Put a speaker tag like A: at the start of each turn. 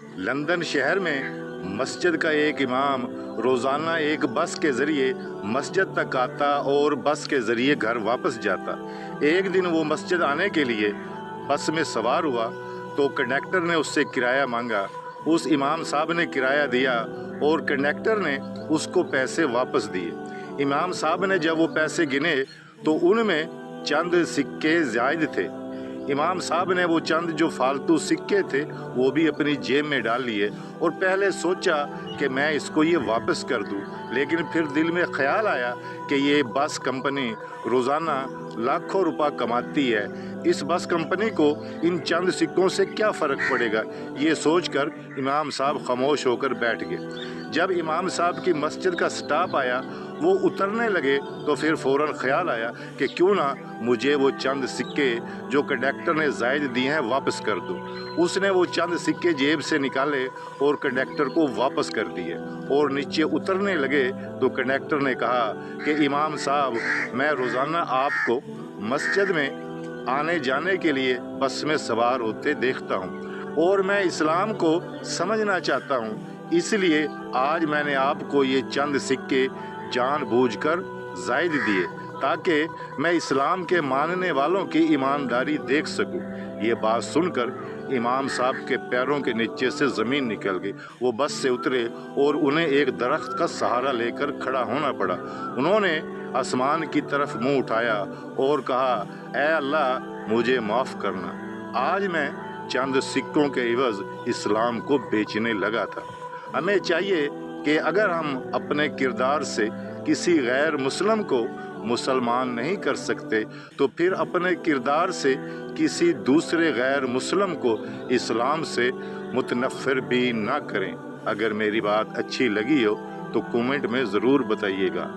A: London شہر میں مسجد کا ایک امام روزانہ ایک بس کے ذریعے مسجد تک آتا اور بس کے ذریعے گھر واپس جاتا۔ ایک دن وہ مسجد آنے کے لیے بس میں سوار ہوا تو کنڈکٹر نے اس سے کرایہ مانگا۔ اس امام صاحب نے کرایہ دیا اور کنڈکٹر نے اس کو پیسے واپس دیے۔ امام صاحب نے جب وہ پیسے گنے تو ان میں چند سکے زائد تھے۔ امام صاحب نے وہ چند جو فالتو سکے تھے وہ بھی اپنی جیب میں ڈال لیے اور پہلے سوچا کہ میں اس کو یہ واپس کر دوں، لیکن پھر دل میں خیال آیا کہ یہ بس کمپنی روزانہ لاکھوں روپے کماتی ہے، اس بس کمپنی کو ان چند سکوں سے کیا فرق پڑے گا، یہ سوچ کر امام صاحب خاموش ہو کر بیٹھ گئے۔ جب امام صاحب کی مسجد کا سٹاپ آیا وہ اترنے لگے تو پھر فوراً خیال آیا کہ کیوں نہ مجھے وہ چند سکے جو کنڈکٹر نے زائد دیے ہیں واپس کر دوں۔ اس نے وہ چند سکے جیب سے نکالے اور کنڈکٹر کو واپس کر دیے اور نیچے اترنے لگے تو کنڈکٹر نے کہا کہ امام صاحب، میں روزانہ آپ کو مسجد میں آنے جانے کے لیے بس میں سوار ہوتے دیکھتا ہوں اور میں اسلام کو سمجھنا چاہتا ہوں، اس لیے آج میں نے آپ کو یہ چند سکے جان بوجھ کر زائد دیے تاکہ میں اسلام کے ماننے والوں کی ایمانداری دیکھ سکوں۔ یہ بات سن کر امام صاحب کے پیروں کے نیچے سے زمین نکل گئی۔ وہ بس سے اترے اور انہیں ایک درخت کا سہارا لے کر کھڑا ہونا پڑا۔ انہوں نے آسمان کی طرف منہ اٹھایا اور کہا، اے اللہ مجھے معاف کرنا، آج میں چند سکوں کے عوض اسلام کو بیچنے لگا تھا۔ ہمیں چاہیے کہ اگر ہم اپنے کردار سے کسی غیر مسلم کو مسلمان نہیں کر سکتے تو پھر اپنے کردار سے کسی دوسرے غیر مسلم کو اسلام سے متنفر بھی نہ کریں۔ اگر میری بات اچھی لگی ہو تو کومنٹ میں ضرور بتائیے گا۔